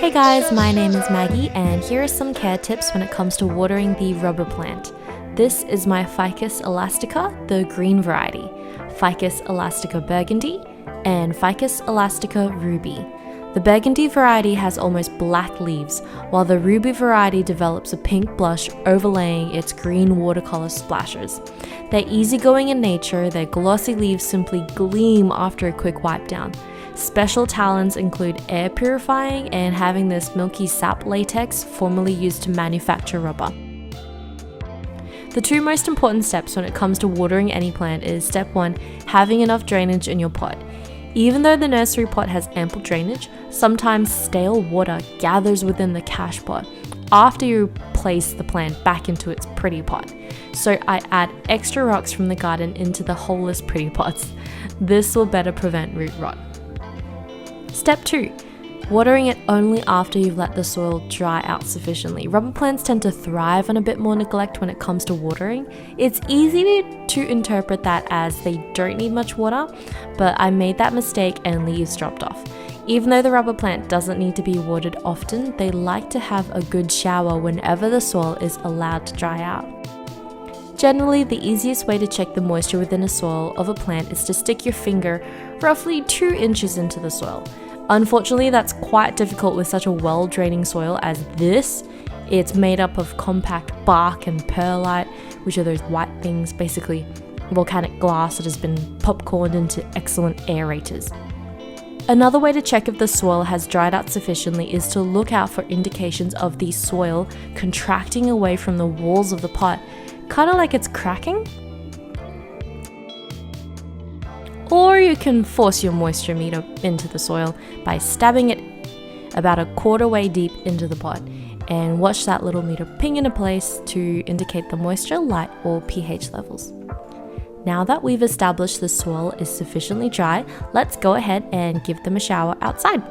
Hey guys, my name is Maggie and here are some care tips when it comes to watering the rubber plant. This is my Ficus Elastica, the green variety, Ficus Elastica Burgundy, and Ficus Elastica Ruby. The Burgundy variety has almost black leaves, while the Ruby variety develops a pink blush overlaying its green watercolor splashes. They're easygoing in nature, their glossy leaves simply gleam after a quick wipe down. Special talents include air purifying and having this milky sap latex formerly used to manufacture rubber. The two most important steps when it comes to watering any plant is step 1, having enough drainage in your pot. Even though the nursery pot has ample drainage, sometimes stale water gathers within the cache pot after you place the plant back into its pretty pot. So I add extra rocks from the garden into the holeless pretty pots. This will better prevent root rot. Step 2. Watering it only after you've let the soil dry out sufficiently. Rubber plants tend to thrive on a bit more neglect when it comes to watering. It's easy to interpret that as they don't need much water, but I made that mistake and leaves dropped off. Even though the rubber plant doesn't need to be watered often, they like to have a good shower whenever the soil is allowed to dry out. Generally, the easiest way to check the moisture within a soil of a plant is to stick your finger roughly 2 inches into the soil. Unfortunately, that's quite difficult with such a well-draining soil as this. It's made up of compact bark and perlite, which are those white things, basically volcanic glass that has been popcorned into excellent aerators. Another way to check if the soil has dried out sufficiently is to look out for indications of the soil contracting away from the walls of the pot, kind of like it's cracking. Or you can force your moisture meter into the soil by stabbing it about a quarter way deep into the pot and watch that little meter ping into place to indicate the moisture, light, or pH levels. Now that we've established the soil is sufficiently dry, let's go ahead and give them a shower outside.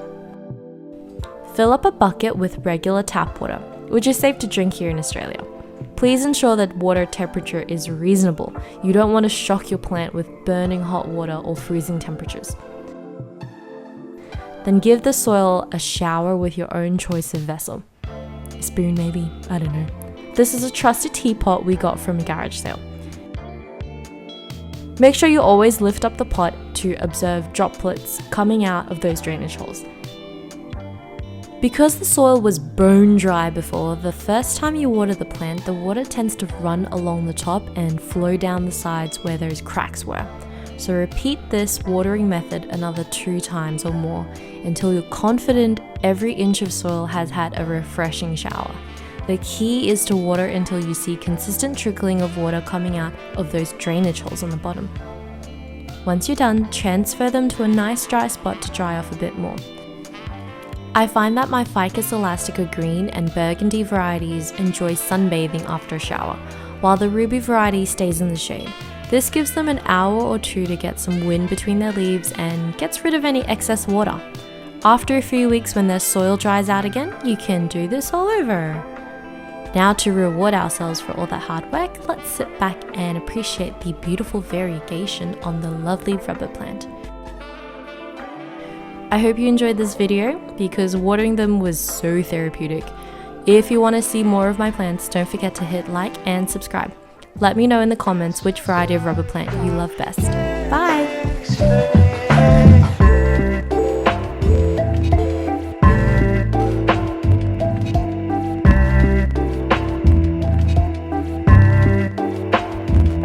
Fill up a bucket with regular tap water, which is safe to drink here in Australia. Please ensure that water temperature is reasonable. You don't want to shock your plant with burning hot water or freezing temperatures. Then give the soil a shower with your own choice of vessel. A spoon maybe, I don't know. This is a trusted teapot we got from a garage sale. Make sure you always lift up the pot to observe droplets coming out of those drainage holes. Because the soil was bone dry before, the first time you water the plant, the water tends to run along the top and flow down the sides where those cracks were. So repeat this watering method another 2 times or more until you're confident every inch of soil has had a refreshing shower. The key is to water until you see consistent trickling of water coming out of those drainage holes on the bottom. Once you're done, transfer them to a nice dry spot to dry off a bit more. I find that my Ficus Elastica green and burgundy varieties enjoy sunbathing after a shower, while the ruby variety stays in the shade. This gives them an hour or 2 to get some wind between their leaves and gets rid of any excess water. After a few weeks when their soil dries out again, you can do this all over. Now to reward ourselves for all that hard work, let's sit back and appreciate the beautiful variegation on the lovely rubber plant. I hope you enjoyed this video because watering them was so therapeutic. If you want to see more of my plants, don't forget to hit like and subscribe. Let me know in the comments which variety of rubber plant you love best. Bye!